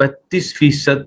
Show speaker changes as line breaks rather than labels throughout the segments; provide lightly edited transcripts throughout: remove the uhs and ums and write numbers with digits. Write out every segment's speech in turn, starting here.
32%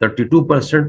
32%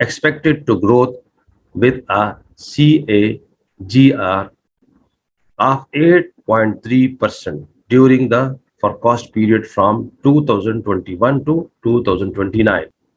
expected to growth with a CAGR of 8.3% during the forecast period from 2021 to 2029।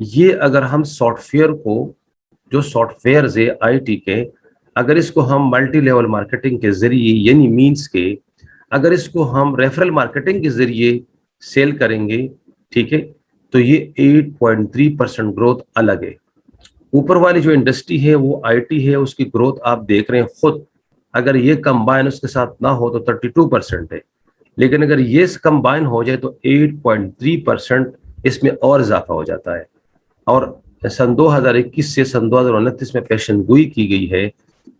یہ اگر ہم soft where کو، جو سافٹ ویئرز ہے IT کے، اگر اس کو ہم ملٹی لیول مارکیٹنگ کے ذریعے یعنی مینس کے اگر اس کو ہم ریفرل مارکیٹنگ کے ذریعے سیل کریں گے، ٹھیک ہے، تو یہ 8.3% گروتھ الگ ہے۔ اوپر والی جو انڈسٹری ہے وہ IT ہے، اس کی گروتھ آپ دیکھ رہے ہیں خود، اگر یہ کمبائن اس کے ساتھ نہ ہو تو 32% ہے، لیکن اگر یہ کمبائن ہو جائے تو 8.3% اس میں اور اضافہ ہو جاتا ہے۔ اور سن 2021 سے سن 2029 میں پیشن گوئی کی گئی ہے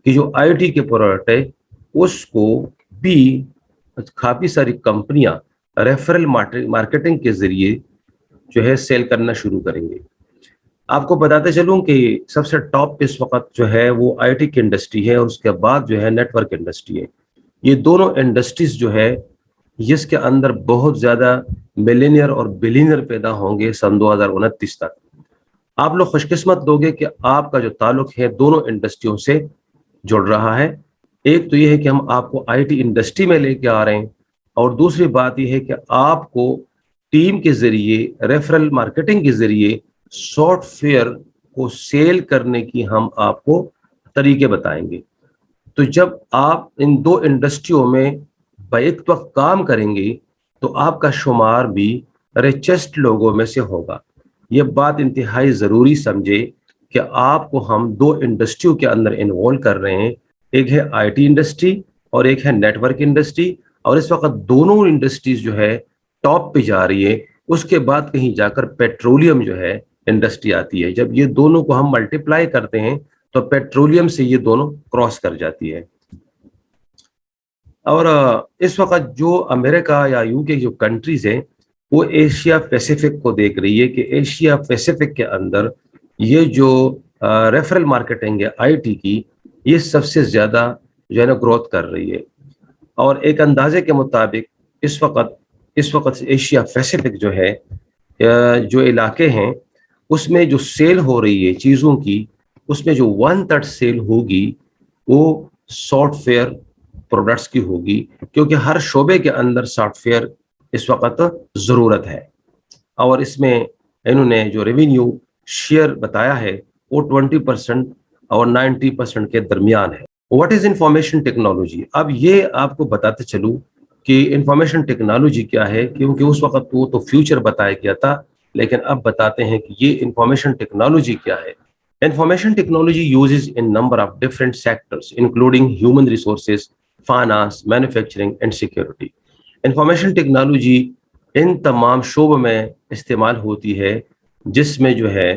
کہ جو IT کے پروڈکٹ ہے اس کو بھی کافی ساری کمپنیاں ریفرل مارکیٹنگ کے ذریعے جو ہے سیل کرنا شروع کریں گے۔ آپ کو بتاتے چلوں کہ سب سے ٹاپ پہ اس وقت جو ہے وہ IT کی انڈسٹری ہے، اور اس کے بعد جو ہے نیٹ ورک انڈسٹری ہے۔ یہ دونوں انڈسٹریز جو ہے جس کے اندر بہت زیادہ ملینئر اور بلینئر پیدا ہوں گے سن 2029 تک۔ آپ لوگ خوش قسمت لوگ ہیں کہ آپ کا جو تعلق ہے دونوں انڈسٹریوں سے جڑ رہا ہے۔ ایک تو یہ ہے کہ ہم آپ کو IT انڈسٹری میں لے کے آ رہے ہیں، اور دوسری بات یہ ہے کہ آپ کو ٹیم کے ذریعے ریفرل مارکیٹنگ کے ذریعے سافٹ ویئر کو سیل کرنے کی ہم آپ کو طریقے بتائیں گے۔ تو جب آپ ان دو انڈسٹریوں میں بیک وقت کام کریں گے تو آپ کا شمار بھی ریچسٹ لوگوں میں سے ہوگا۔ یہ بات انتہائی ضروری سمجھے کہ آپ کو ہم دو انڈسٹریوں کے اندر انوالو کر رہے ہیں، ایک ہے IT انڈسٹری اور ایک ہے نیٹ ورک انڈسٹری، اور اس وقت دونوں انڈسٹریز جو ہے ٹاپ پہ جا رہی ہے۔ اس کے بعد کہیں جا کر پیٹرولیم جو ہے انڈسٹری آتی ہے۔ جب یہ دونوں کو ہم ملٹیپلائی کرتے ہیں تو پیٹرولیم سے یہ دونوں کراس کر جاتی ہے۔ اور اس وقت جو امریکہ یا UK جو کنٹریز ہیں وہ ایشیا پیسیفک کو دیکھ رہی ہے کہ ایشیا پیسیفک کے اندر یہ جو ریفرل مارکیٹنگ ہے IT کی، یہ سب سے زیادہ جو ہے نا گروتھ کر رہی ہے۔ اور ایک اندازے کے مطابق اس وقت ایشیا پیسیفک جو ہے جو علاقے ہیں اس میں جو سیل ہو رہی ہے چیزوں کی، اس میں جو 1/3 سیل ہوگی وہ سافٹ ویئر پروڈکٹس کی ہوگی، کیونکہ ہر شعبے کے اندر سافٹ ویئر اس وقت ضرورت ہے۔ اور اس میں انہوں نے جو ریونیو شیئر بتایا ہے وہ 20% اور 90% کے درمیان ہے۔ What is information technology? اب یہ آپ کو بتاتے چلوں کہ انفارمیشن ٹیکنالوجی کیا ہے، کیونکہ اس وقت وہ تو فیوچر بتایا گیا تھا، لیکن اب بتاتے ہیں کہ یہ انفارمیشن ٹیکنالوجی کیا ہے۔ Information technology uses a number of different sectors, including human resources, finance, manufacturing, and security. Information technology ان تمام شعبوں میں استعمال ہوتی ہے جس میں جو ہے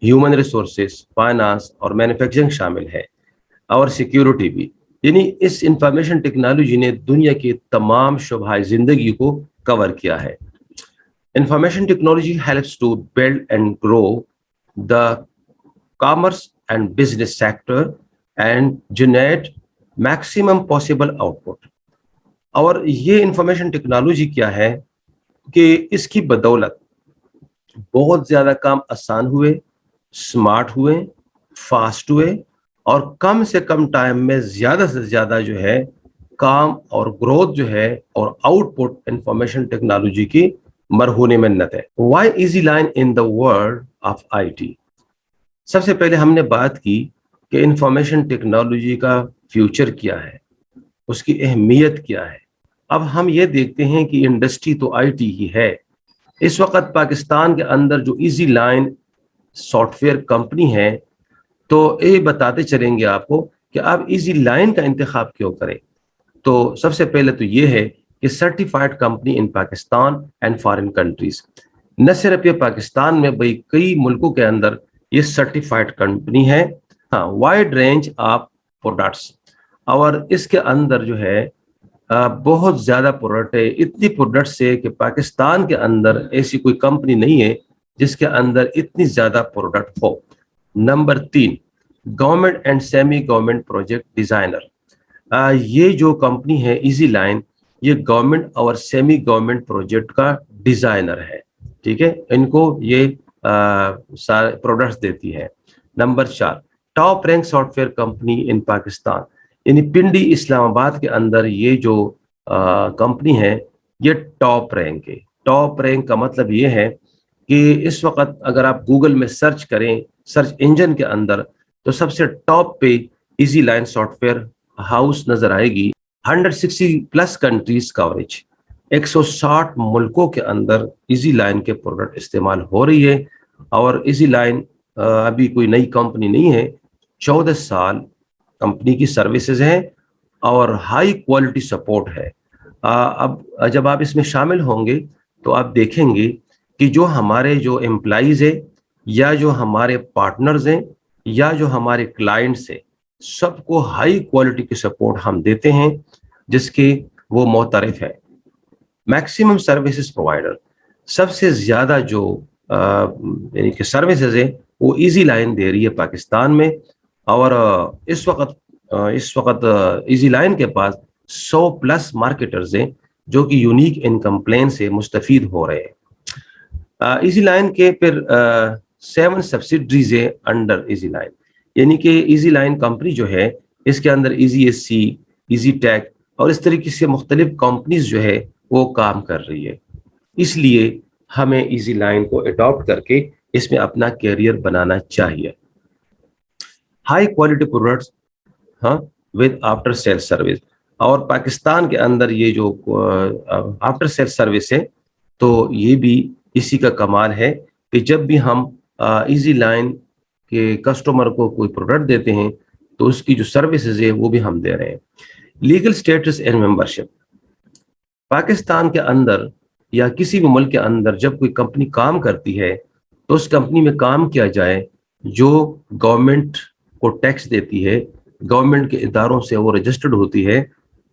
ہیومن ریسورسز، فائنانس اور مینوفیکچرنگ شامل ہے، اور سیکیورٹی بھی۔ یعنی اس انفارمیشن ٹیکنالوجی نے دنیا کی تمام شعبۂ زندگی کو کور کیا ہے۔ Information technology helps to build and grow the commerce and business sector and generate maximum possible output۔ اور یہ انفارمیشن ٹیکنالوجی کیا ہے کہ اس کی بدولت بہت زیادہ کام آسان ہوئے، سمارٹ ہوئے، فاسٹ ہوئے، اور کم سے کم ٹائم میں زیادہ سے زیادہ جو ہے کام اور گروتھ جو ہے اور آؤٹ پٹ انفارمیشن ٹیکنالوجی کی مرہون منت ہے۔ Why Easy Line in the world of IT؟ سب سے پہلے ہم نے بات کی کہ انفارمیشن ٹیکنالوجی کا فیوچر کیا ہے، اس کی اہمیت کیا ہے۔ اب ہم یہ دیکھتے ہیں کہ انڈسٹری تو IT ہی ہے۔ اس وقت پاکستان کے اندر جو easy Line software company ہے، تو یہ بتاتے چلیں گے آپ کو کہ آپ ایزی لائن کا انتخاب کیوں کریں۔ تو سب سے پہلے تو یہ ہے کہ certified company in Pakistan and foreign countries, نہ صرف یہ پاکستان میں بلکہ کئی ملکوں کے اندر یہ سرٹیفائڈ کمپنی ہے۔ ہاں، وائڈ رینج آف پروڈکٹس، اور اس کے اندر جو ہے بہت زیادہ پروڈکٹ ہے، اتنی پروڈکٹس ہے کہ پاکستان کے اندر ایسی کوئی کمپنی نہیں ہے جس کے اندر اتنی زیادہ product who. Number 3، government and semi government project designer. یہ جو کمپنی ہے ایزی لائن، یہ گورنمنٹ اور سیمی گورنمنٹ پروجیکٹ کا ڈیزائنر ہے، ٹھیک ہے، ان کو یہ سارے پروڈکٹس دیتی ہے۔ Number 4، top rank software company in Pakistan, یعنی پنڈی اسلام آباد کے اندر یہ جو کمپنی ہے یہ ٹاپ رینک ہے۔ ٹاپ رینک کا مطلب یہ ہے کہ اس وقت اگر آپ گوگل میں سرچ کریں سرچ انجن کے اندر تو سب سے ٹاپ پہ easy Line soft where house نظر آئے گی. 160+ کنٹریز کوریج, 160 ملکوں کے اندر ایزی لائن کے پروڈکٹ استعمال ہو رہی ہے. اور ایزی لائن ابھی کوئی نئی کمپنی نہیں ہے, 14 سال کمپنی کی سروسز ہیں اور ہائی کوالٹی سپورٹ ہے. اب جب آپ اس میں شامل ہوں گے تو آپ دیکھیں گے کہ جو ہمارے جو امپلائیز ہیں یا جو ہمارے پارٹنرز ہیں یا جو ہمارے کلائنٹس ہیں, سب کو ہائی کوالٹی کی سپورٹ ہم دیتے ہیں جس کے وہ معترف ہے. میکسیمم سروسز پرووائڈر, سب سے زیادہ جو یعنی کہ سروسز ہیں وہ ایزی لائن دے رہی ہے پاکستان میں. اور اس وقت ایزی لائن کے پاس 100+ مارکیٹرز ہیں جو کہ یونیک انکم پلان سے مستفید ہو رہے ہیں. ایزی لائن کے پھر 7 سبسڈریز ہیں انڈر ایزی لائن, یعنی کہ ایزی لائن کمپنی جو ہے اس کے اندر ایزی ایس سی, ایزی ٹیک اور اس طریقے سے مختلف کمپنیز جو ہے وہ کام کر رہی ہے. اس لیے ہمیں ایزی لائن کو اڈاپٹ کر کے اس میں اپنا کیریئر بنانا چاہیے. High quality products with after sale service, اور پاکستان کے اندر یہ جو آفٹر سیل سروس ہے تو یہ بھی اسی کا کمال ہے کہ جب بھی ہم ایزی لائن کے کسٹمر کو کوئی پروڈکٹ دیتے ہیں تو اس کی جو سروسز ہے وہ بھی ہم دے رہے ہیں. Legal status and membership, Pakistan کے اندر یا کسی بھی ملک کے اندر جب کوئی کمپنی کام کرتی ہے تو اس کمپنی میں کام کیا جائے جو گورنمنٹ کو ٹیکس دیتی ہے, گورنمنٹ کے اداروں سے وہ رجسٹرڈ ہوتی ہے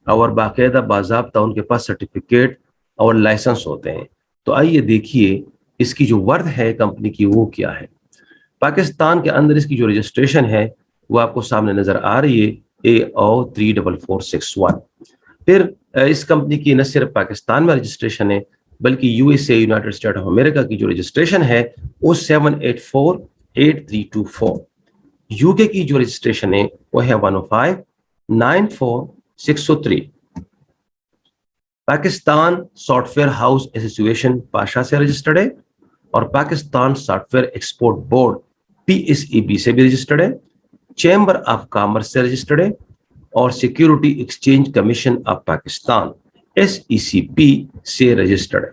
اور باقاعدہ باضابطہ ان کے پاس سرٹیفکیٹ اور لائسنس ہوتے ہیں. تو آئیے دیکھیے اس کی جو ورتھ ہے کمپنی کی وہ کیا ہے. پاکستان کے اندر اس کی جو رجسٹریشن ہے وہ آپ کو سامنے نظر آ رہی ہے AO34461. پھر اس کمپنی کی نہ صرف پاکستان میں رجسٹریشن ہے بلکہ USA United state of America کی جو رجسٹریشن ہے وہ 7848324. UK کی جو رجسٹریشن ہے وہ ہے 1059463. Pakistan soft where house association Pasha سے رجسٹرڈ ہے اور Pakistan soft where export board PSEB سے بھی رجسٹرڈ ہے. چیمبر آف کامرس سے رجسٹرڈ ہے اور security exchange commission of Pakistan SECP سے رجسٹرڈ ہے.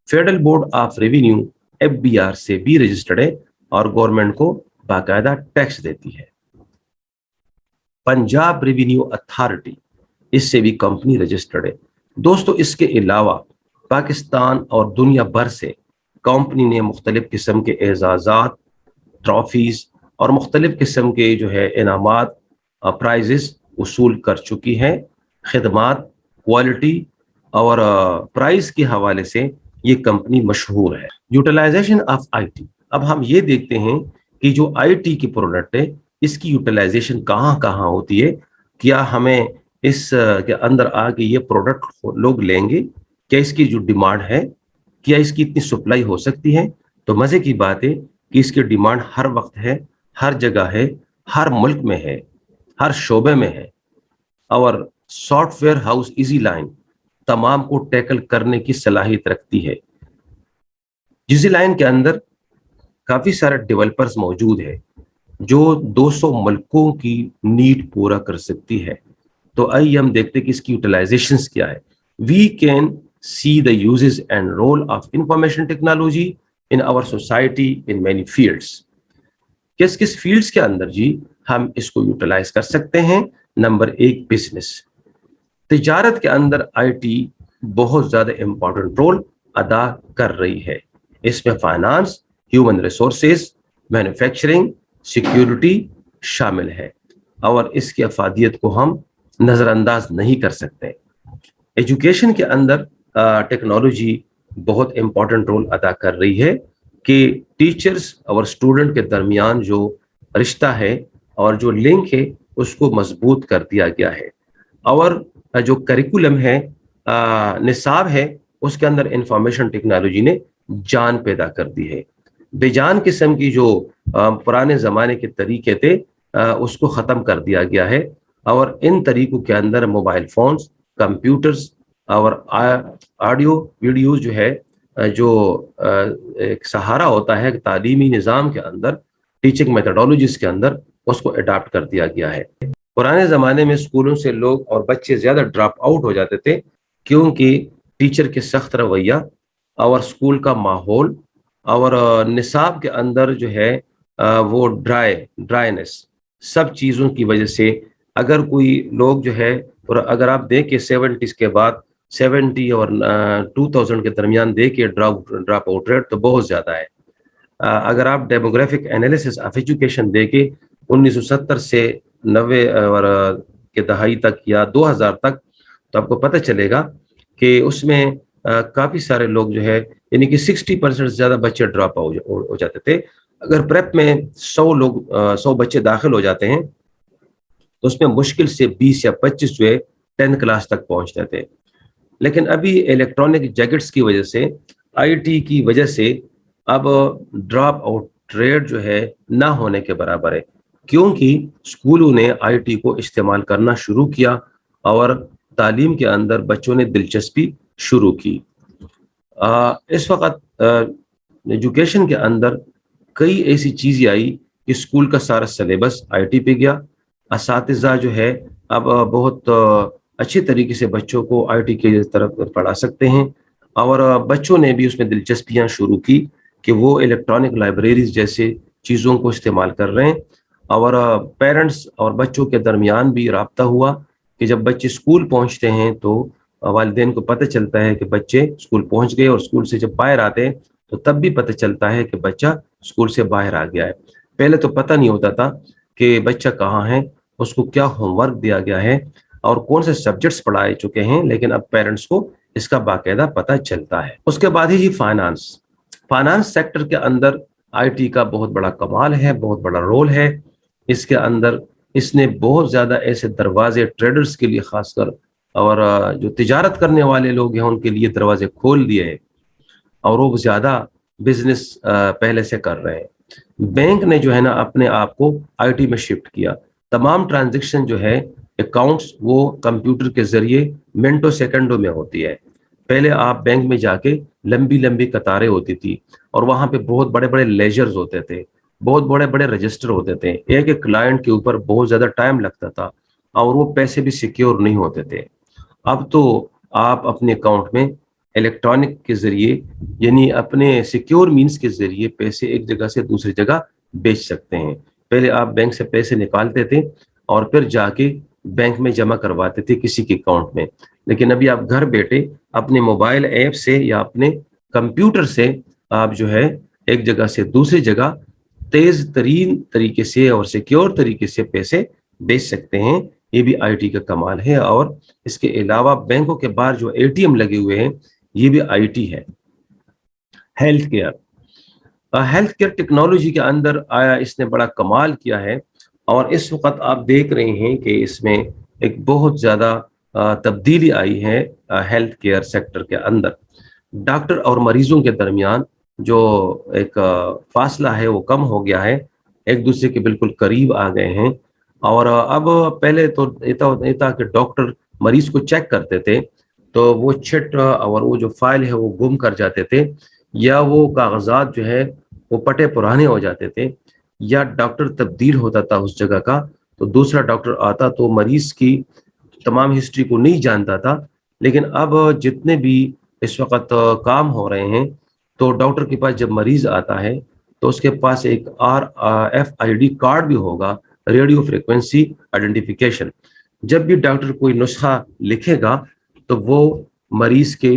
Federal board of revenue FBR سے بھی رجسٹرڈ ہے اور گورنمنٹ کو باقاعدہ ٹیکس دیتی ہے. پنجاب ریونیو اتھارٹی, اس سے بھی کمپنی رجسٹرڈ ہے. دوستو اس کے علاوہ پاکستان اور دنیا بھر سے کمپنی نے مختلف قسم کے اعزازات, ٹرافیز اور مختلف قسم کے جو ہے انعامات, پرائزز وصول کر چکی ہیں. خدمات, کوالٹی اور پرائز کے حوالے سے یہ کمپنی مشہور ہے. یوٹیلائزیشن آف IT, اب ہم یہ دیکھتے ہیں کہ جو IT کی پروڈکٹ ہے اس کی یوٹیلائزیشن کہاں کہاں ہوتی ہے. کیا ہمیں اس کے اندر آ کے یہ پروڈکٹ لوگ لیں گے, کیا اس کی جو ڈیمانڈ ہے کیا اس کی اتنی سپلائی ہو سکتی ہے. تو مزے کی بات ہے کہ اس کی ڈیمانڈ ہر وقت ہے, ہر جگہ ہے, ہر ملک میں ہے, ہر شعبے میں ہے. اور soft where house easy line تمام کو ٹیکل کرنے کی صلاحیت رکھتی ہے. ایزی لائن کے اندر کافی سارے ڈیولپرز موجود ہے جو 200 ملکوں کی نیڈ پورا کر سکتی ہے. تو آئیے ہم دیکھتے ہیں کہ اس کی یوٹیلائزیشنز کیا ہے. We can see the uses and role of information technology in our society in many fields. کس کس فیلڈس کے اندر جی ہم اس کو یوٹیلائز کر سکتے ہیں. نمبر 1 بزنس, تجارت کے اندر IT بہت زیادہ امپورٹنٹ رول ادا کر رہی ہے. اس میں finance, human resources, manufacturing, security شامل ہے اور اس کی افادیت کو ہم نظر انداز نہیں کر سکتے. ایجوکیشن کے اندر ٹیکنالوجی بہت امپورٹنٹ رول ادا کر رہی ہے کہ ٹیچرز اور اسٹوڈنٹ کے درمیان جو رشتہ ہے اور جو لنک ہے اس کو مضبوط کر دیا گیا ہے. اور جو کریکولم ہے, نصاب ہے, اس کے اندر انفارمیشن ٹیکنالوجی نے جان پیدا کر دی ہے. بے جان قسم کی جو پرانے زمانے کے طریقے تھے اس کو ختم کر دیا گیا ہے اور ان طریقوں کے اندر موبائل فونز, کمپیوٹرز اور آڈیو ویڈیوز جو ہے جو ایک سہارا ہوتا ہے تعلیمی نظام کے اندر، ٹیچنگ میتھڈولوجیز کے اندر، اس کو اڈاپٹ کر دیا گیا ہے۔ پرانے زمانے میں اسکولوں سے لوگ اور بچے زیادہ ڈراپ آؤٹ ہو جاتے تھے، کیونکہ ٹیچر کے سخت رویہ اور اسکول کا ماحول اور نصاب کے اندر جو ہے وہ ڈرائینس، سب چیزوں کی وجہ سے اگر کوئی لوگ جو ہے، اور اگر آپ دیکھیں 70s کے بعد 70 اور 2000 کے درمیان دیکھیں ڈراپ آؤٹ ریٹ تو بہت زیادہ ہے۔ اگر آپ ڈیموگرافک انالیسس آف ایجوکیشن دیکھیں 1970 سے 90 اور کے دہائی تک یا 2000 تک، تو آپ کو پتہ چلے گا کہ اس میں کافی سارے لوگ جو ہے، یعنی کہ 60% زیادہ بچے ڈراپ ہو جاتے تھے۔ اگر پریپ میں 100 بچے داخل ہو جاتے ہیں تو اس میں مشکل سے 20 یا 25 جو ہے 10 کلاس تک پہنچتے تھے۔ لیکن ابھی الیکٹرانک جیکٹس کی وجہ سے، آئی ٹی کی وجہ سے، اب ڈراپ آؤٹ ریٹ جو ہے نہ ہونے کے برابر ہے، کیونکہ اسکولوں نے آئی ٹی کو استعمال کرنا شروع کیا اور تعلیم کے اندر بچوں نے دلچسپی شروع کی۔ اس وقت ایجوکیشن کے اندر کئی ایسی چیزیں آئی کہ اسکول کا سارا سلیبس آئی ٹی پہ گیا۔ اساتذہ جو ہے اب بہت اچھی طریقے سے بچوں کو آئی ٹی کی طرف پڑھا سکتے ہیں، اور بچوں نے بھی اس میں دلچسپیاں شروع کی کہ وہ الیکٹرانک لائبریریز جیسے چیزوں کو استعمال کر رہے ہیں، اور پیرنٹس اور بچوں کے درمیان بھی رابطہ ہوا کہ جب بچے اسکول پہنچتے ہیں تو والدین کو پتہ چلتا ہے کہ بچے اسکول پہنچ گئے، اور اسکول سے جب باہر آتے ہیں تو تب بھی پتہ چلتا ہے کہ بچہ اسکول سے باہر آ گیا ہے۔ پہلے تو پتہ نہیں ہوتا تھا کہ بچہ کہاں ہے، اس کو کیا ہوم ورک دیا گیا ہے اور کون سے سبجیکٹس پڑھائے چکے ہیں، لیکن اب پیرنٹس کو اس کا باقاعدہ پتہ چلتا ہے۔ اس کے بعد ہی فائنانس سیکٹر کے اندر آئی ٹی کا بہت بڑا کمال ہے، بہت بڑا رول ہے اس کے اندر۔ اس نے بہت زیادہ ایسے دروازے ٹریڈرز کے لیے خاص کر، اور جو تجارت کرنے والے لوگ ہیں ان کے لیے دروازے کھول دیے ہیں، اور وہ زیادہ بزنس پہلے سے کر رہے ہیں۔ بینک نے جو ہے نا اپنے آپ کو آئی ٹی میں شفٹ کیا۔ تمام ٹرانزیکشن جو ہے اکاؤنٹس وہ کمپیوٹر کے ذریعے منٹوں سیکنڈوں میں ہوتی ہے۔ پہلے آپ بینک میں جا کے لمبی لمبی قطاریں ہوتی تھی، اور وہاں پہ بہت بڑے بڑے لیجرز ہوتے تھے، بہت بڑے بڑے رجسٹر ہوتے تھے، ایک ایک کلائنٹ کے اوپر بہت زیادہ ٹائم لگتا تھا، اور وہ پیسے بھی سیکیور نہیں ہوتے تھے۔ اب تو آپ اپنے اکاؤنٹ میں الیکٹرانک کے ذریعے، یعنی اپنے سیکیور مینز کے ذریعے پیسے ایک جگہ سے دوسری جگہ بیچ سکتے ہیں۔ پہلے آپ بینک سے پیسے نکالتے تھے اور پھر جا کے بینک میں جمع کرواتے تھے کسی کے اکاؤنٹ میں، لیکن ابھی آپ گھر بیٹھے اپنے موبائل ایپ سے یا اپنے کمپیوٹر سے آپ جو ہے ایک جگہ سے دوسری جگہ تیز ترین طریقے سے اور سیکیور طریقے سے پیسے بیچ سکتے ہیں۔ یہ بھی آئی ٹی کا کمال ہے۔ اور اس کے علاوہ بینکوں کے باہر جو اے ٹی ایم لگے ہوئے ہیں، یہ بھی آئی ٹی ہے۔ ہیلتھ کیئر ٹیکنالوجی کے اندر آیا اس نے بڑا کمال کیا ہے، اور اس وقت آپ دیکھ رہے ہیں کہ اس میں ایک بہت زیادہ تبدیلی آئی ہے ہیلتھ کیئر سیکٹر کے اندر۔ ڈاکٹر اور مریضوں کے درمیان جو ایک فاصلہ ہے وہ کم ہو گیا ہے، ایک دوسرے کے بالکل قریب آ گئے ہیں۔ اور اب پہلے تو یہ تھا کہ ڈاکٹر مریض کو چیک کرتے تھے تو وہ چٹ اور وہ جو فائل ہے وہ گم کر جاتے تھے، یا وہ کاغذات جو ہے وہ پٹے پرانے ہو جاتے تھے، یا ڈاکٹر تبدیل ہوتا تھا اس جگہ کا، تو دوسرا ڈاکٹر آتا تو مریض کی تمام ہسٹری کو نہیں جانتا تھا۔ لیکن اب جتنے بھی اس وقت کام ہو رہے ہیں، تو ڈاکٹر کے پاس جب مریض آتا ہے تو اس کے پاس ایک RFID کارڈ بھی ہوگا، ریڈیو فریکوینسی آئیڈینٹیفیکیشن۔ جب بھی ڈاکٹر کوئی نسخہ لکھے گا تو وہ مریض کے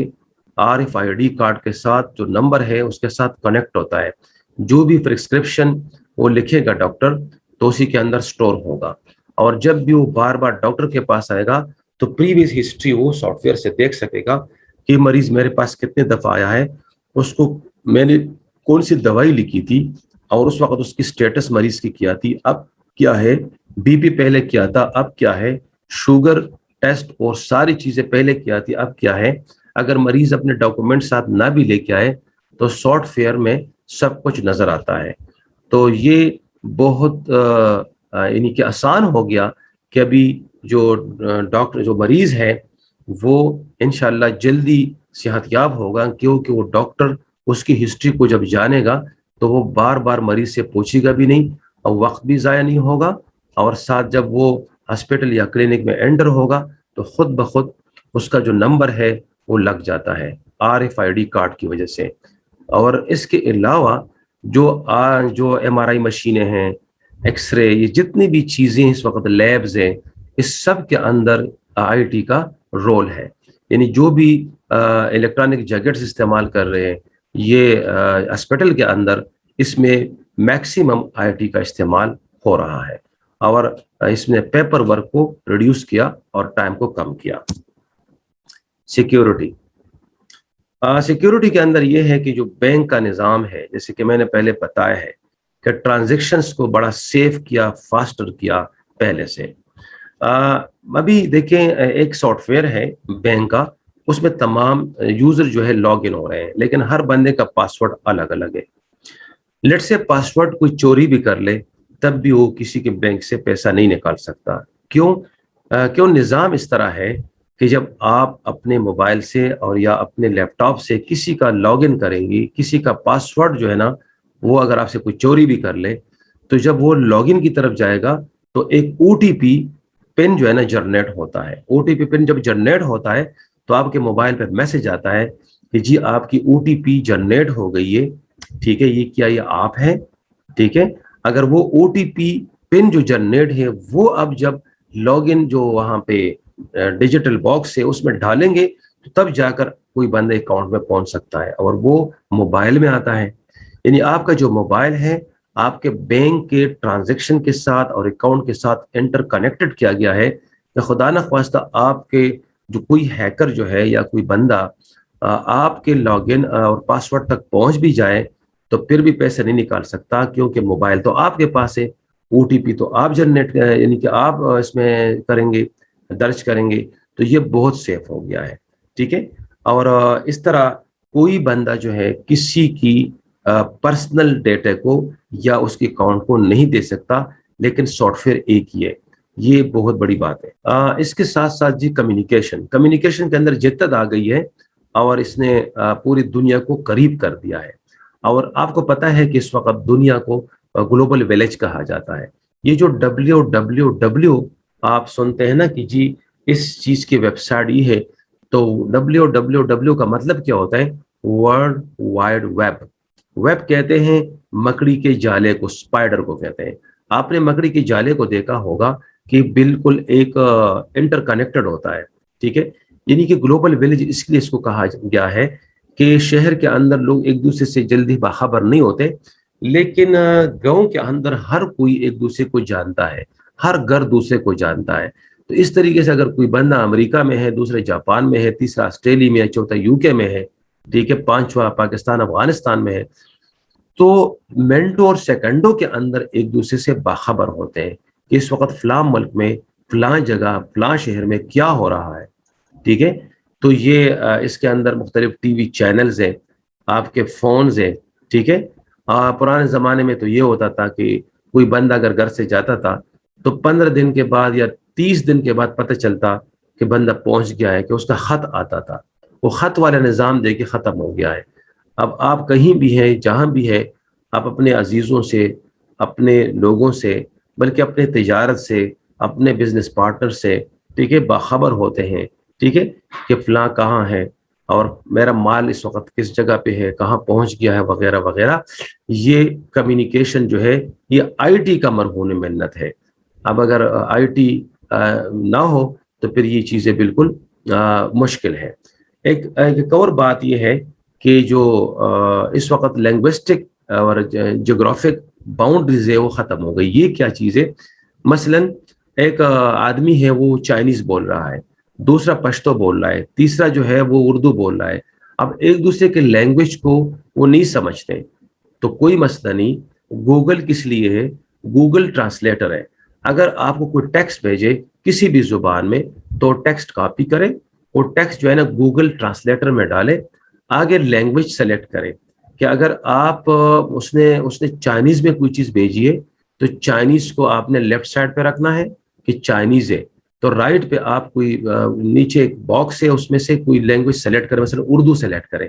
RFID کارڈ کے ساتھ جو نمبر ہے اس کے ساتھ کنیکٹ ہوتا ہے۔ جو بھی پرسکرپشن وہ لکھے گا ڈاکٹر تو اسی کے اندر سٹور ہوگا، اور جب بھی وہ بار بار ڈاکٹر کے پاس آئے گا تو پریویس ہسٹری وہ سافٹ ویئر سے دیکھ سکے گا کہ مریض میرے پاس کتنے دفعہ آیا ہے، اس کو میں نے کون سی دوائی لکھی تھی، اور اس وقت اس کی سٹیٹس مریض کی کیا تھی، اب کیا ہے، بی پی پہلے کیا تھا اب کیا ہے، شوگر ٹیسٹ اور ساری چیزیں پہلے کیا تھی اب کیا ہے۔ اگر مریض اپنے ڈاکومنٹ ساتھ نہ بھی لے کے آئے تو سافٹ ویئر میں سب کچھ نظر آتا ہے۔ تو یہ بہت یعنی کہ آسان ہو گیا کہ ابھی جو ڈاکٹر جو مریض ہے وہ انشاءاللہ جلدی صحت یاب ہوگا, کیونکہ وہ ڈاکٹر اس کی ہسٹری کو جب جانے گا تو وہ بار بار مریض سے پوچھے گا بھی نہیں, اور وقت بھی ضائع نہیں ہوگا, اور ساتھ جب وہ ہاسپٹل یا کلینک میں انٹر ہوگا تو خود بخود اس کا جو نمبر ہے وہ لگ جاتا ہے RFID کارڈ کی وجہ سے. اور اس کے علاوہ جو MRI مشینیں ہیں, ایکس رے, یہ جتنی بھی چیزیں اس وقت لیبز ہیں, اس سب کے اندر IT کا رول ہے. یعنی جو بھی الیکٹرانک جیکٹس استعمال کر رہے ہیں یہ ہاسپٹل کے اندر, اس میں میکسیمم IT کا استعمال ہو رہا ہے, اور اس نے پیپر ورک کو ریڈیوس کیا اور ٹائم کو کم کیا. سیکیورٹی کے اندر یہ ہے کہ جو بینک کا نظام ہے, جیسے کہ میں نے پہلے بتایا ہے کہ ٹرانزیکشنز کو بڑا سیف کیا, فاسٹر کیا پہلے سے. ابھی دیکھیں ایک سافٹ ویئر ہے بینک کا, اس میں تمام یوزر جو ہے لاگ ان ہو رہے ہیں, لیکن ہر بندے کا پاسورڈ الگ الگ ہے. لیٹ سے پاسورڈ کوئی چوری بھی کر لے تب بھی وہ کسی کے بینک سے پیسہ نہیں نکال سکتا. کیوں نظام اس طرح ہے کہ جب آپ اپنے موبائل سے اور یا اپنے لیپ ٹاپ سے کسی کا لاگ ان کریں گی, کسی کا پاسورڈ جو ہے نا وہ اگر آپ سے کوئی چوری بھی کر لے تو جب وہ لاگ ان کی طرف جائے گا تو ایک OTP پن جو ہے نا جنریٹ ہوتا ہے. OTP پن جب جنریٹ ہوتا ہے تو آپ کے موبائل پہ میسج آتا ہے کہ جی آپ کی OTP جنریٹ ہو گئی ہے, ٹھیک ہے, یہ کیا یہ آپ ہے, ٹھیک ہے. اگر وہ OTP پن جو جنریٹ ہے وہ اب جب لاگ ان جو وہاں پہ ڈیجیٹل باکس ہے اس میں ڈالیں گے تو تب جا کر کوئی بندہ اکاؤنٹ میں پہنچ سکتا ہے, اور وہ موبائل میں آتا ہے. یعنی آپ کا جو موبائل ہے آپ کے بینک کے ٹرانزیکشن کے ساتھ اور اکاؤنٹ کے ساتھ انٹر کنیکٹڈ کیا گیا ہے, کہ خدا نخواستہ آپ کے جو کوئی ہیکر جو ہے یا کوئی بندہ آپ کے لاگ ان اور پاسورڈ تک پہنچ بھی جائے تو پھر بھی پیسے نہیں نکال سکتا, کیونکہ موبائل تو آپ کے پاس ہے, OTP تو آپ جنریٹ یعنی کہ آپ اس میں کریں گے, درج کریں گے, تو یہ بہت سیف ہو گیا ہے, ٹھیک ہے. اور اس طرح کوئی بندہ جو ہے کسی کی پرسنل ڈیٹا کو یا اس کے اکاؤنٹ کو نہیں دے سکتا, لیکن سافٹ ویئر ایک ہی ہے, یہ بہت بڑی بات ہے. اس کے ساتھ ساتھ جی کمیونیکیشن کے اندر جدت آ گئی ہے, اور اس نے پوری دنیا کو قریب کر دیا ہے. اور آپ کو پتہ ہے کہ اس وقت دنیا کو گلوبل ولیج کہا جاتا ہے. یہ جو WWW آپ سنتے ہیں نا کہ جی اس چیز کی ویب سائٹ یہ ہے, تو WWW کا مطلب کیا ہوتا ہے؟ World wide web. ویب کہتے ہیں مکڑی کے جالے کو, اسپائڈر کو کہتے ہیں. آپ نے مکڑی کے جالے کو دیکھا ہوگا کہ بالکل ایک انٹر کنیکٹڈ ہوتا ہے, ٹھیک ہے. یعنی کہ گلوبل ولیج اس لیے اس کو کہا گیا ہے کہ شہر کے اندر لوگ ایک دوسرے سے جلدی باخبر نہیں ہوتے, لیکن گاؤں کے اندر ہر کوئی ایک دوسرے کو جانتا ہے, ہر گھر دوسرے کو جانتا ہے. تو اس طریقے سے اگر کوئی بندہ امریکہ میں ہے, دوسرے جاپان میں ہے, تیسرا آسٹریلیا میں ہے, چوتھا UK میں ہے, ٹھیک ہے, پانچواں پاکستان افغانستان میں ہے, تو منٹوں اور سیکنڈوں کے اندر ایک دوسرے سے باخبر ہوتے ہیں کہ اس وقت فلاں ملک میں, فلاں جگہ, فلاں شہر میں کیا ہو رہا ہے, ٹھیک ہے. تو یہ اس کے اندر مختلف TV چینلز ہیں, آپ کے فونز ہیں, ٹھیک ہے. پرانے زمانے میں تو یہ ہوتا تھا کہ کوئی بندہ اگر گھر سے جاتا تھا تو 15 دن کے بعد یا 30 دن کے بعد پتہ چلتا کہ بندہ پہنچ گیا ہے, کہ اس کا خط آتا تھا. وہ خط والا نظام دے کے ختم ہو گیا ہے. اب آپ کہیں بھی ہیں, جہاں بھی ہے, آپ اپنے عزیزوں سے, اپنے لوگوں سے, بلکہ اپنے تجارت سے, اپنے بزنس پارٹنر سے, ٹھیک ہے, باخبر ہوتے ہیں, ٹھیک ہے, کہ فلاں کہاں ہے اور میرا مال اس وقت کس جگہ پہ ہے, کہاں پہنچ گیا ہے, وغیرہ وغیرہ. یہ کمیونیکیشن جو ہے یہ IT کا مرہون منت ہے. اب اگر IT نہ ہو تو پھر یہ چیزیں بالکل مشکل ہے. ایک اور بات یہ ہے کہ جو اس وقت لینگوسٹک اور جغرافک باؤنڈریز ہے وہ ختم ہو گئی. یہ کیا چیز ہے؟ مثلا ایک آدمی ہے وہ چائنیز بول رہا ہے, دوسرا پشتو بول رہا ہے, تیسرا جو ہے وہ اردو بول رہا ہے. اب ایک دوسرے کے لینگویج کو وہ نہیں سمجھتے تو کوئی مسئلہ نہیں. گوگل کس لیے ہے؟ گوگل ٹرانسلیٹر ہے. اگر آپ کو کوئی ٹیکسٹ بھیجے کسی بھی زبان میں تو ٹیکسٹ کاپی کرے, وہ ٹیکسٹ جو ہے نا گوگل ٹرانسلیٹر میں ڈالے, آگے لینگویج سلیکٹ کرے کہ اگر آپ اس نے چائنیز میں کوئی چیز بھیجی ہے تو چائنیز کو آپ نے لیفٹ سائڈ پہ رکھنا ہے کہ چائنیز ہے, تو رائٹ پہ آپ کوئی نیچے ایک باکس ہے، اس میں سے کوئی لینگویج سلیکٹ کریں، مثلا اردو سلیکٹ کریں.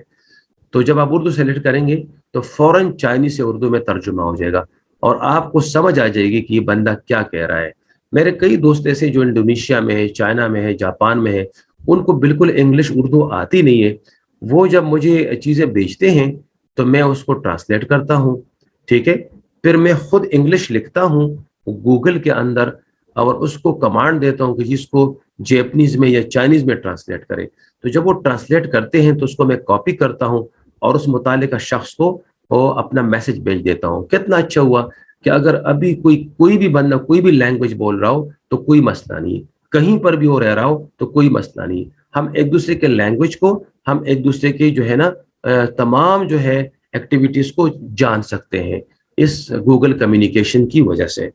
تو جب آپ اردو سلیکٹ کریں گے تو فوراً چائنیز سے اردو میں ترجمہ ہو جائے گا اور آپ کو سمجھ آ جائے گی کہ یہ بندہ کیا کہہ رہا ہے. میرے کئی دوست ایسے جو انڈونیشیا میں ہے، چائنا میں ہے، جاپان میں ہے، ان کو بالکل انگلش اردو آتی نہیں ہے. وہ جب مجھے چیزیں بیچتے ہیں تو میں اس کو ٹرانسلیٹ کرتا ہوں، ٹھیک ہے. پھر میں خود انگلش لکھتا ہوں گوگل کے اندر اور اس کو کمانڈ دیتا ہوں کہ جس کو جیپنیز میں یا چائنیز میں ٹرانسلیٹ کرے. تو جب وہ ٹرانسلیٹ کرتے ہیں تو اس کو میں کاپی کرتا ہوں اور اس متعلقہ شخص کو وہ اپنا میسج بھیج دیتا ہوں. کتنا اچھا ہوا کہ اگر ابھی کوئی بھی بندہ کوئی بھی لینگویج بول رہا ہو تو کوئی مسئلہ نہیں ہے، کہیں پر بھی وہ رہ رہا ہو تو کوئی مسئلہ نہیں. ہم ایک دوسرے کے لینگویج کو، ہم ایک دوسرے کے جو ہے نا تمام جو ہے ایکٹیویٹیز کو جان سکتے ہیں اس گوگل کمیونیکیشن کی وجہ سے.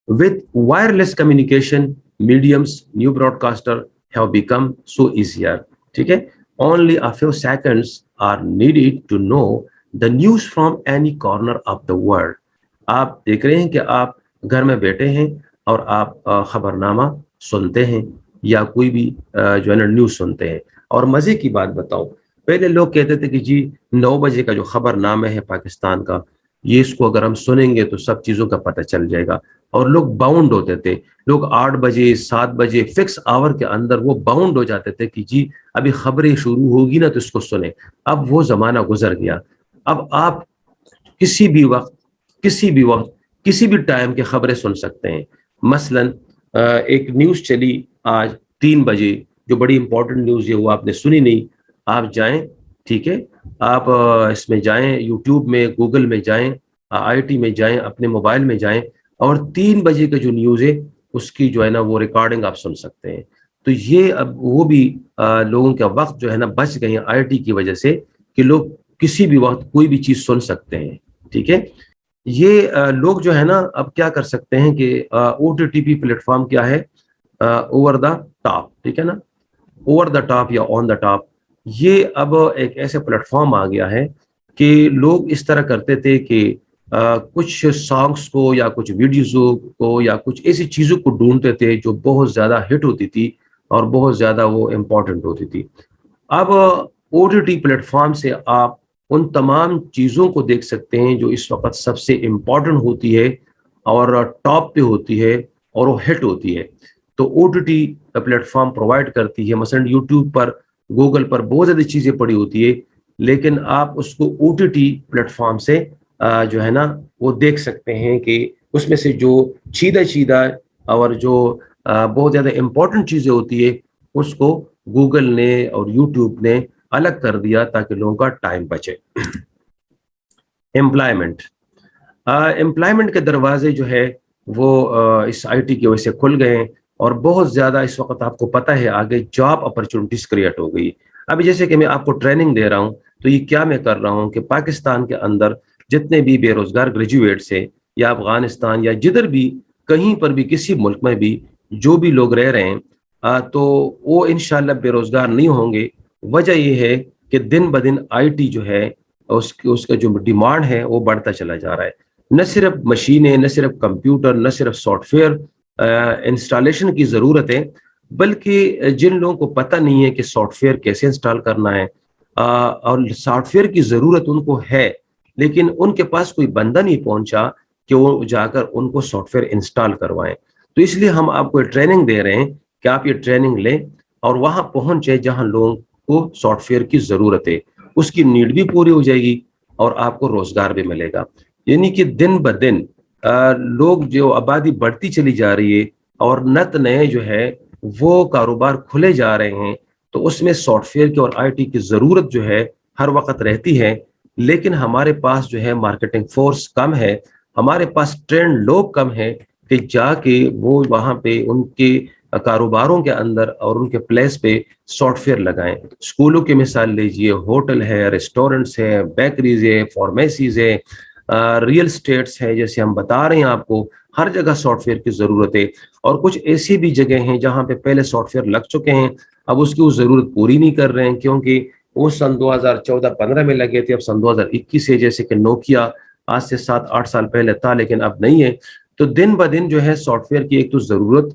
With wireless communication mediums, new broadcaster have become so easier. ٹھیک ہے. Only a few seconds are needed to know the news from any corner of the world. آپ دیکھ رہے ہیں کہ آپ گھر میں بیٹھے ہیں اور آپ خبر نامہ سنتے ہیں یا کوئی بھی جو ہے نا نیوز سنتے ہیں. اور مزے کی بات بتاؤں، پہلے لوگ کہتے تھے کہ جی 9 بجے کا جو خبر نامہ ہے پاکستان کا، یہ اس کو اگر ہم سنیں گے تو سب چیزوں کا پتہ چل جائے گا. اور لوگ باؤنڈ ہوتے تھے، لوگ 8 بجے 7 بجے فکس آور کے اندر وہ باؤنڈ ہو جاتے تھے کہ جی ابھی خبریں شروع ہوگی نا تو اس کو سنیں. اب وہ زمانہ گزر گیا. اب آپ کسی بھی وقت کسی بھی ٹائم کی خبریں سن سکتے ہیں. مثلا ایک نیوز چلی آج 3 بجے جو بڑی امپورٹنٹ نیوز ہے، وہ آپ نے سنی نہیں، آپ جائیں، ٹھیک ہے، آپ اس میں جائیں، یوٹیوب میں، گوگل میں جائیں، آئی ٹی میں جائیں، اپنے موبائل میں جائیں اور 3 بجے کا جو نیوز ہے اس کی جو ہے نا وہ ریکارڈنگ آپ سن سکتے ہیں. تو یہ اب وہ بھی لوگوں کا وقت جو ہے نا بچ گئے ہیں آئی ٹی کی وجہ سے کہ لوگ کسی بھی وقت کوئی بھی چیز سن سکتے ہیں. ٹھیک ہے. یہ لوگ جو ہے نا اب کیا کر سکتے ہیں کہ O T T P plate form کیا ہے، اوور دا ٹاپ، ٹھیک ہے نا، اوور دا ٹاپ یا آن دا ٹاپ. یہ اب ایک ایسے پلیٹ فارم آ گیا ہے کہ لوگ اس طرح کرتے تھے کہ کچھ سانگس کو یا کچھ ویڈیوزوں کو یا کچھ ایسی چیزوں کو ڈھونڈتے تھے جو بہت زیادہ ہٹ ہوتی تھی اور بہت زیادہ وہ امپورٹنٹ ہوتی تھی. اب O T T plate form سے آپ ان تمام چیزوں کو دیکھ سکتے ہیں جو اس وقت سب سے امپورٹنٹ ہوتی ہے اور ٹاپ پہ ہوتی ہے اور وہ ہٹ ہوتی ہے. تو O T T plate form provide کرتی ہے. مثلا یوٹیوب پر، گوگل پر بہت زیادہ چیزیں پڑی ہوتی ہے، لیکن آپ اس کو O T T plate form سے جو ہے نا وہ دیکھ سکتے ہیں کہ اس میں سے جو چیدہ اور جو بہت زیادہ امپورٹنٹ چیزیں ہوتی ہے اس کو گوگل نے اور یوٹیوب نے الگ کر دیا تاکہ لوگوں کا ٹائم بچے. امپلائمنٹ کے دروازے جو ہے وہ اس آئی ٹی کی وجہ سے کھل گئے ہیں اور بہت زیادہ اس وقت آپ کو پتہ ہے آگے جاب اپرچونٹیز کریٹ ہو گئی. ابھی جیسے کہ میں آپ کو ٹریننگ دے رہا ہوں تو یہ کیا میں کر رہا ہوں کہ پاکستان کے اندر جتنے بھی بے روزگار گریجویٹس ہیں یا افغانستان یا جدھر بھی کہیں پر بھی کسی ملک میں بھی جو بھی لوگ رہ رہے ہیں تو وہ انشاءاللہ بے روزگار نہیں ہوں گے. وجہ یہ ہے کہ دن بدن آئی ٹی جو ہے اس کا جو ڈیمانڈ ہے وہ بڑھتا چلا جا رہا ہے. نہ صرف مشینیں، نہ صرف کمپیوٹر، نہ صرف سافٹ ویئر انسٹالیشن کی ضرورت ہے، بلکہ جن لوگوں کو پتہ نہیں ہے کہ سافٹ ویئر کیسے انسٹال کرنا ہے اور سافٹ ویئر کی ضرورت ان کو ہے لیکن ان کے پاس کوئی بندہ نہیں پہنچا کہ وہ جا کر ان کو سافٹ ویئر انسٹال کروائیں. تو اس لیے ہم آپ کو ٹریننگ دے رہے ہیں کہ آپ یہ ٹریننگ لیں اور وہاں پہنچے جہاں لوگوں کو سافٹ ویئر کی ضرورت ہے، اس کی نیڈ بھی پوری ہو جائے گی اور آپ کو روزگار بھی ملے گا. یعنی کہ دن بدن لوگ جو آبادی بڑھتی چلی جا رہی ہے اور نت نئے جو ہے وہ کاروبار کھلے جا رہے ہیں تو اس میں سافٹ ویئر کی اور آئی ٹی کی ضرورت جو ہے ہر وقت رہتی ہے. لیکن ہمارے پاس جو ہے مارکیٹنگ فورس کم ہے، ہمارے پاس ٹرینڈ لوگ کم ہیں کہ جا کے وہ وہاں پہ ان کے کاروباروں کے اندر اور ان کے پلیس پہ سافٹ ویئر لگائیں. اسکولوں کی مثال لیجئے، ہوٹل ہے، ریسٹورنٹس ہے، بیکریز ہے، فارمیسیز ہے، ریئل اسٹیٹس ہے، جیسے ہم بتا رہے ہیں آپ کو ہر جگہ سافٹ ویئر کی ضرورت ہے. اور کچھ ایسی بھی جگہ ہیں جہاں پہ پہلے سافٹ ویئر لگ چکے ہیں، اب اس کی وہ ضرورت پوری نہیں کر رہے ہیں کیونکہ وہ سن 2014-15 میں لگے تھے، اب سن 2021 سے جیسے کہ نوکیا آج سے 7-8 سال پہلے تھا لیکن اب نہیں ہے. تو دن بدن جو ہے سافٹ ویئر کی ایک تو ضرورت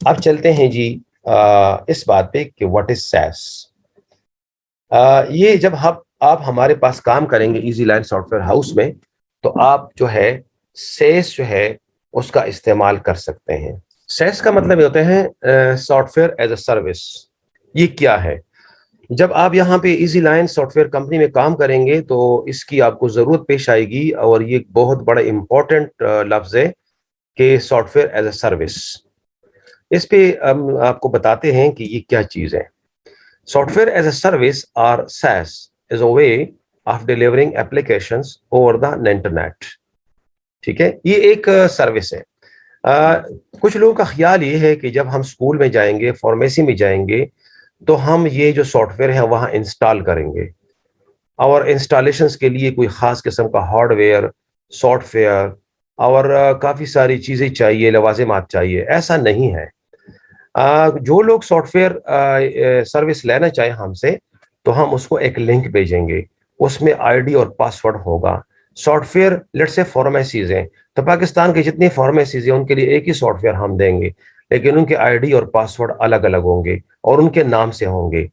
اب چلتے ہیں جی اس بات پہ کہ واٹ از سیس. یہ جب آپ ہمارے پاس کام کریں گے easy Line soft where house میں تو آپ جو ہے سیس جو ہے اس کا استعمال کر سکتے ہیں. سیس کا مطلب یہ ہوتے ہیں software as a service. یہ کیا ہے؟ جب آپ یہاں پہ easy Line software company میں کام کریں گے تو اس کی آپ کو ضرورت پیش آئے گی، اور یہ بہت بڑا امپورٹنٹ لفظ ہے کہ software as a service. اس پہ ہم آپ کو بتاتے ہیں کہ یہ کیا چیز ہے. Soft where as a service اور SaaS is a way of delivering applications over the internet. ٹھیک ہے، یہ ایک سروس ہے. کچھ لوگوں کا خیال یہ ہے کہ جب ہم اسکول میں جائیں گے، فارمیسی میں جائیں گے، تو ہم یہ جو سافٹ ویئر ہے وہاں انسٹال کریں گے، اور انسٹالیشنس کے لیے کوئی خاص قسم کا ہارڈ ویئر، سافٹ ویئر اور کافی ساری چیزیں چاہیے، لوازمات چاہیے. ایسا نہیں ہے. جو لوگ سافٹ ویئر سروس لینا چاہیں ہم سے تو ہم اس کو ایک لنک بھیجیں گے، اس میں ID اور پاسورڈ ہوگا. سافٹ ویئر لیٹ سے فارمیسیز ہیں تو پاکستان کی جتنی فارمیسیز ہیں ان کے لیے ایک ہی سافٹ ویئر ہم دیں گے، لیکن ان کے ID اور پاسورڈ الگ الگ ہوں گے اور ان کے نام سے ہوں گے،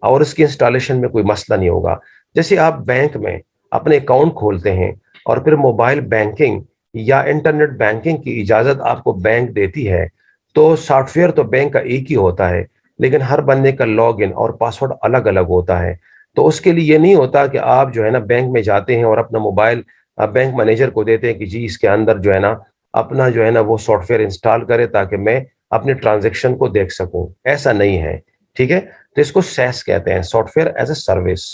اور اس کی انسٹالیشن میں کوئی مسئلہ نہیں ہوگا. جیسے آپ بینک میں اپنے اکاؤنٹ کھولتے ہیں اور پھر موبائل بینکنگ یا انٹرنیٹ بینکنگ کی اجازت آپ کو بینک دیتی ہے، تو سافٹ ویئر تو بینک کا ایک ہی ہوتا ہے، لیکن ہر بندے کا لاگ ان اور پاسورڈ الگ الگ ہوتا ہے. تو اس کے لیے یہ نہیں ہوتا کہ آپ جو ہے نا بینک میں جاتے ہیں اور اپنا موبائل بینک مینیجر کو دیتے ہیں کہ جی اس کے اندر جو ہے نا اپنا جو ہے نا وہ سافٹ ویئر انسٹال کرے تاکہ میں اپنے ٹرانزیکشن کو دیکھ سکوں. ایسا نہیں ہے. ٹھیک ہے، تو اس کو سیس کہتے ہیں، software as a service.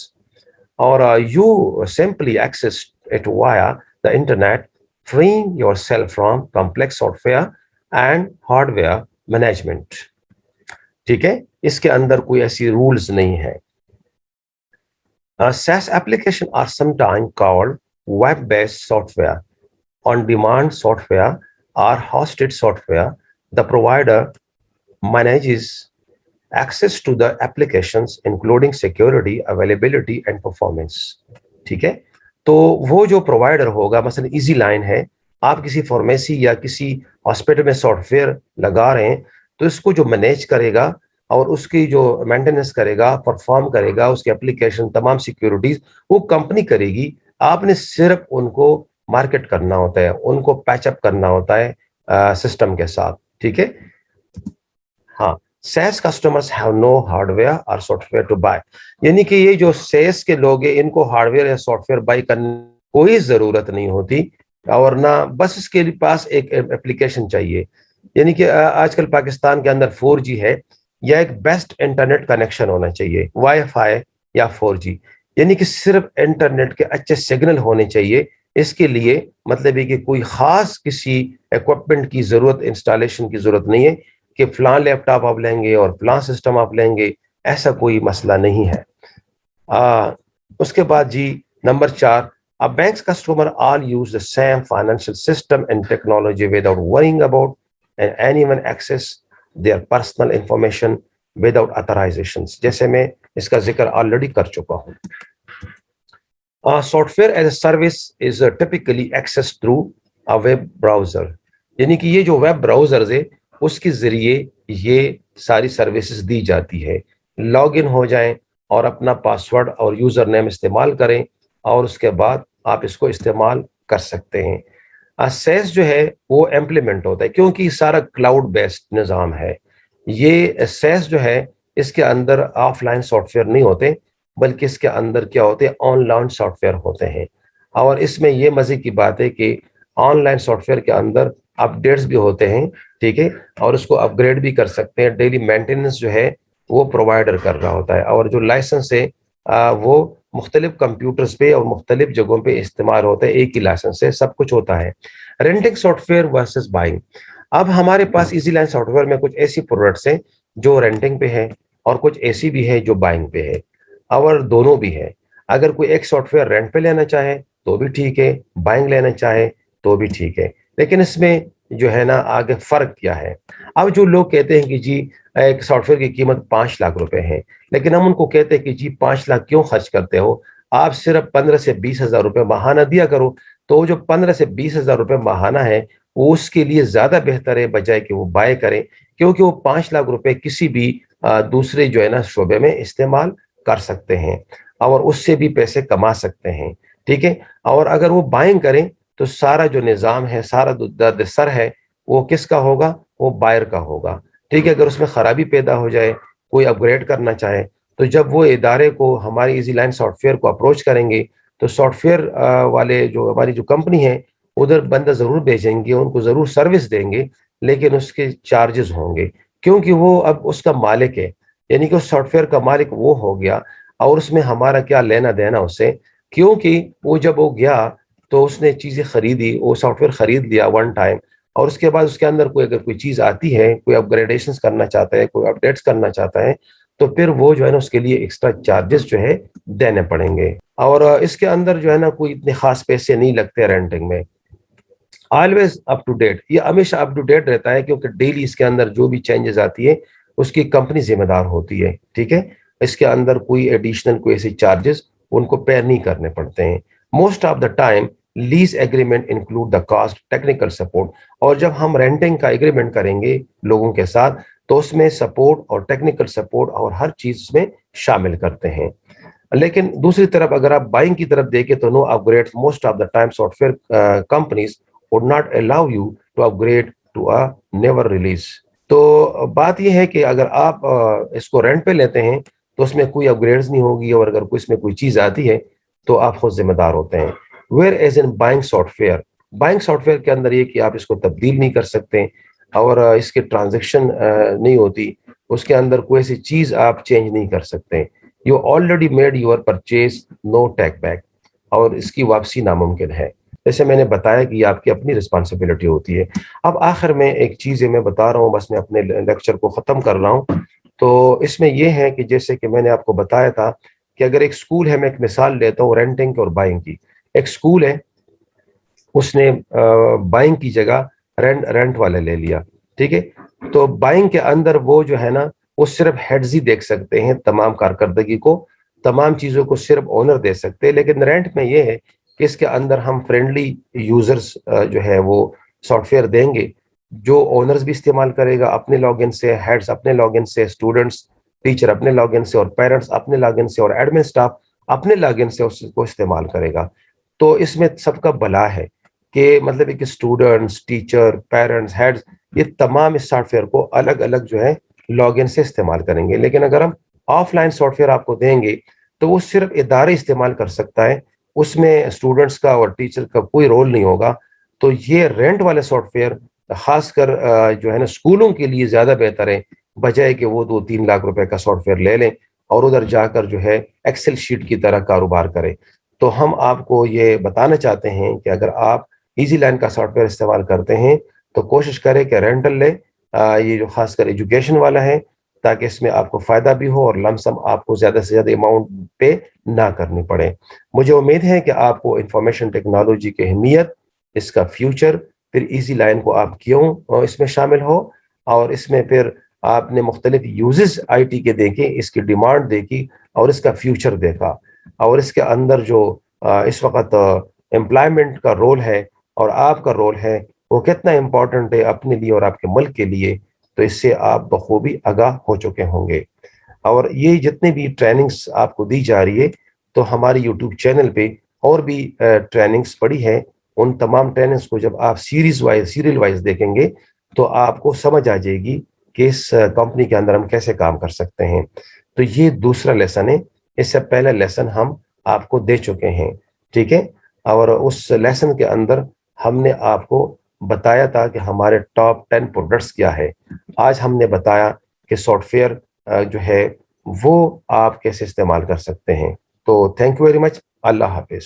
اور you simply access it via the internet, freeing yourself from complex software and hardware management. ٹھیک ہے، اس کے اندر کوئی ایسی رولز نہیں ہے. SaaS application are sometimes called web-based software, on-demand software, or hosted software. The provider manages access to the applications including security, availability and performance. ٹھیک ہے، تو وہ جو پرووائڈر ہوگا، مثلا ایزی لائن ہے، آپ کسی فارمیسی یا کسی ہاسپٹل میں سافٹ ویئر لگا رہے ہیں تو اس کو جو مینیج کرے گا اور اس کی جو مینٹیننس کرے گا، پرفارم کرے گا، اس کی اپلیکیشن تمام سیکیورٹیز وہ کمپنی کرے گی. آپ نے صرف ان کو مارکیٹ کرنا ہوتا ہے، ان کو پیچ اپ کرنا ہوتا ہے سسٹم کے ساتھ. ٹھیک ہے، ہاں. SaaS customers have no hardware or software to buy. یعنی کہ یہ جو SaaS کے لوگ ہیں ان کو ہارڈ ویئر یا سافٹ ویئر بائی کرنے کوئی ضرورت نہیں ہوتی، اور نہ بس اس کے پاس ایک اپلیکیشن چاہیے. یعنی کہ آج کل پاکستان کے اندر 4G ہے، یا ایک بیسٹ انٹرنیٹ کنیکشن ہونا چاہیے، وائی فائی یا 4G. یعنی کہ صرف انٹرنیٹ کے اچھے سگنل ہونے چاہیے. اس کے لیے مطلب ہے کہ کوئی خاص کسی ایکوپمنٹ کی ضرورت، انسٹالیشن کی ضرورت نہیں ہے کہ فلاں لیپ ٹاپ آپ لیں گے اور فلاں سسٹم آپ لیں گے. ایسا کوئی مسئلہ نہیں ہے. اس کے بعد جی number 4، a bank's customer all use the same financial system and technology without worrying about and anyone access their personal information without authorizations. جیسے میں اس کا ذکر آلریڈی کر چکا ہوں. Soft where as a service is typically access through a web browser. یعنی کہ یہ جو ویب براؤزرز ہے اس کے ذریعے یہ ساری سروسز دی جاتی ہے. لاگ ان ہو جائیں اور اپنا پاسورڈ اور یوزر نیم استعمال کریں، اور اس کے بعد آپ اس کو استعمال کر سکتے ہیں. SaaS جو ہے وہ امپلیمنٹ ہوتا ہے کیونکہ یہ سارا کلاؤڈ بیسڈ نظام ہے. یہ SaaS جو ہے اس کے اندر آف لائن سافٹ ویئر نہیں ہوتے، بلکہ اس کے اندر کیا ہوتے ہیں، آن لائن سافٹ ویئر ہوتے ہیں. اور اس میں یہ مزے کی بات ہے کہ آن لائن سافٹ ویئر کے اندر اپ ڈیٹس بھی ہوتے ہیں. ٹھیک ہے، اور اس کو اپ گریڈ بھی کر سکتے ہیں. ڈیلی مینٹیننس جو ہے وہ پرووائڈر کر رہا ہوتا ہے، اور جو لائسنس ہے وہ مختلف کمپیوٹرز پہ اور مختلف جگہوں پہ استعمال ہوتا ہے. ایک ہی لائسنس سے سب کچھ ہوتا ہے. Renting software versus buying. اب ہمارے پاس ایزی لائن سافٹ ویئر میں کچھ ایسی پروڈکٹس ہیں جو رینٹنگ پہ ہے، اور کچھ ایسی بھی ہے جو بائنگ پہ ہے، اور دونوں بھی ہے. اگر کوئی ایک سافٹ ویئر رینٹ پہ لینا چاہے تو بھی ٹھیک ہے، بائنگ لینا چاہے تو بھی ٹھیک ہے. لیکن اس میں جو ہے نا آگے فرق کیا ہے. اب جو لوگ کہتے ہیں کہ جی ایک سافٹ ویئر کی قیمت 5 لاکھ روپے ہے، لیکن ہم ان کو کہتے ہیں کہ جی 5 لاکھ کیوں خرچ کرتے ہو، آپ صرف 15 سے 20 ہزار روپے ماہانہ دیا کرو تو جو 15 سے 20 ہزار روپے ماہانہ ہے وہ اس کے لیے زیادہ بہتر ہے بجائے کہ وہ بائے کریں، کیونکہ وہ 5 لاکھ روپے کسی بھی دوسرے جو ہے نا شعبے میں استعمال کر سکتے ہیں اور اس سے بھی پیسے کما سکتے ہیں، ٹھیک ہے۔ اور اگر وہ بائنگ کریں تو سارا جو نظام ہے، سارا درد سر ہے، وہ کس کا ہوگا؟ وہ بائر کا ہوگا، ٹھیک ہے۔ اگر اس میں خرابی پیدا ہو جائے، کوئی اپ گریڈ کرنا چاہے، تو جب وہ ادارے کو ہماری ایزی لائن سافٹ ویئر کو اپروچ کریں گے تو سافٹ ویئر والے جو ہماری جو کمپنی ہے ادھر بندہ ضرور بھیجیں گے، ان کو ضرور سروس دیں گے، لیکن اس کے چارجز ہوں گے، کیونکہ وہ اب اس کا مالک ہے، یعنی کہ اس سافٹ ویئر کا مالک وہ ہو گیا، اور اس میں ہمارا کیا لینا دینا اسے، کیونکہ وہ جب وہ گیا تو اس نے چیزیں خریدی، وہ سافٹ ویئر خرید لیا ون ٹائم، اور اس کے بعد اس کے اندر کوئی اگر کوئی چیز آتی ہے، کوئی اپ گریڈیشنز کرنا چاہتا ہے، کوئی اپڈیٹس کرنا چاہتا ہے، تو پھر وہ جو ہے نا اس کے لیے ایکسٹرا چارجز جو ہے دینے پڑیں گے۔ اور اس کے اندر جو ہے نا کوئی اتنے خاص پیسے نہیں لگتے رینٹنگ میں۔ آلویز اپ ٹو ڈیٹ، یہ ہمیشہ اپ ٹو ڈیٹ رہتا ہے، کیونکہ ڈیلی اس کے اندر جو بھی چینجز آتی ہے اس کی کمپنی ذمہ دار ہوتی ہے، ٹھیک ہے۔ اس کے اندر کوئی ایڈیشنل کوئی ایسے چارجز ان کو پے نہیں کرنے پڑتے ہیں۔ Most of the time lease agreement include the cost technical support, اور جب ہم رینٹنگ کا ایگریمنٹ کریں گے لوگوں کے ساتھ تو اس میں سپورٹ اور ٹیکنیکل سپورٹ اور ہر چیز میں شامل کرتے ہیں۔ لیکن دوسری طرف اگر آپ بائنگ کی طرف دیکھیں تو no upgrade, most of the time software companies would not allow you to upgrade to a never release۔ تو بات یہ ہے کہ اگر آپ اس کو رینٹ پہ لیتے ہیں تو اس میں کوئی اپ گریڈز نہیں ہوگی، اور اگر اس میں کوئی چیز آتی ہے تو آپ خود ذمہ دار ہوتے ہیں۔ Where as in buying soft where, buying soft where کے اندر یہ کہ آپ اس کو تبدیل نہیں کر سکتے، اور اس کے ٹرانزیکشن نہیں ہوتی، اس کے اندر کوئی ایسی چیز آپ چینج نہیں کر سکتے۔ You already made your purchase, no take back, اور اس کی واپسی ناممکن ہے۔ جیسے میں نے بتایا کہ یہ آپ کی اپنی رسپانسبلٹی ہوتی ہے۔ اب آخر میں ایک چیز میں بتا رہا ہوں، بس میں اپنے لیکچر کو ختم کر رہا ہوں، تو اس میں یہ ہے کہ جیسے کہ میں نے آپ کو بتایا تھا کہ اگر ایک سکول ہے، میں ایک مثال لیتا ہوں رینٹنگ اور بائنگ کی۔ ایک سکول ہے، اس نے بائنگ کی جگہ رینٹ والے لے لیا، ٹھیک ہے۔ تو بائنگ کے اندر وہ جو ہے نا وہ صرف ہیڈز ہی دیکھ سکتے ہیں تمام کارکردگی کو، تمام چیزوں کو صرف اونر دے سکتے ہیں، لیکن رینٹ میں یہ ہے کہ اس کے اندر ہم فرینڈلی یوزرز جو ہے وہ سافٹ ویئر دیں گے، جو اونرز بھی استعمال کرے گا اپنے لاگ ان سے، ہیڈز اپنے لاگ ان سے، اسٹوڈنٹس ٹیچر اپنے لاگ ان سے، اور پیرنٹس اپنے لاگ ان سے، اور ایڈمن اسٹاف اپنے لاگ ان سے اس کو استعمال کرے گا۔ تو اس میں سب کا بھلا ہے کہ مطلب کہ اسٹوڈنٹس، ٹیچر، پیرنٹس، ہیڈز، یہ تمام اس سافٹ ویئر کو الگ الگ جو ہے لاگ ان سے استعمال کریں گے۔ لیکن اگر ہم آف لائن سافٹ ویئر آپ کو دیں گے تو وہ صرف ادارے استعمال کر سکتا ہے، اس میں اسٹوڈنٹس کا اور ٹیچر کا کوئی رول نہیں ہوگا۔ تو یہ رینٹ والے سافٹ ویئر خاص کر جو ہے نا اسکولوں کے لیے زیادہ بہتر ہے، بجائے کہ وہ 2-3 لاکھ روپے کا سافٹ ویئر لے لیں اور ادھر جا کر جو ہے ایکسل شیٹ کی طرح کاروبار کریں۔ تو ہم آپ کو یہ بتانا چاہتے ہیں کہ اگر آپ ایزی لائن کا سافٹ ویئر استعمال کرتے ہیں تو کوشش کریں کہ رینٹل لیں، یہ جو خاص کر ایجوکیشن والا ہے، تاکہ اس میں آپ کو فائدہ بھی ہو اور لم سم آپ کو زیادہ سے زیادہ اماؤنٹ پے نہ کرنی پڑے۔ مجھے امید ہے کہ آپ کو انفارمیشن ٹیکنالوجی کی اہمیت، اس کا فیوچر، پھر ایزی لائن کو آپ کیوں اس میں شامل ہو، اور اس میں پھر آپ نے مختلف یوزز آئی ٹی کے دیکھے، اس کی ڈیمانڈ دیکھی اور اس کا فیوچر دیکھا، اور اس کے اندر جو اس وقت امپلائمنٹ کا رول ہے اور آپ کا رول ہے وہ کتنا امپورٹنٹ ہے اپنے لیے اور آپ کے ملک کے لیے، تو اس سے آپ بخوبی آگاہ ہو چکے ہوں گے۔ اور یہ جتنے بھی ٹریننگز آپ کو دی جا رہی ہے تو ہماری یوٹیوب چینل پہ اور بھی ٹریننگز پڑی ہے، ان تمام ٹریننگز کو جب آپ سیریل وائز دیکھیں گے تو آپ کو سمجھ آ جائے گی کہ اس کمپنی کے اندر ہم کیسے کام کر سکتے ہیں۔ تو یہ دوسرا لیسن ہے، اس سے پہلے لیسن ہم آپ کو دے چکے ہیں، ٹھیک ہے۔ اور اس لیسن کے اندر ہم نے آپ کو بتایا تھا کہ ہمارے ٹاپ 10 پروڈکٹس کیا ہے۔ آج ہم نے بتایا کہ سافٹ ویئر جو ہے وہ آپ کیسے استعمال کر سکتے ہیں۔ تو تھینک یو ویری مچ، اللہ حافظ۔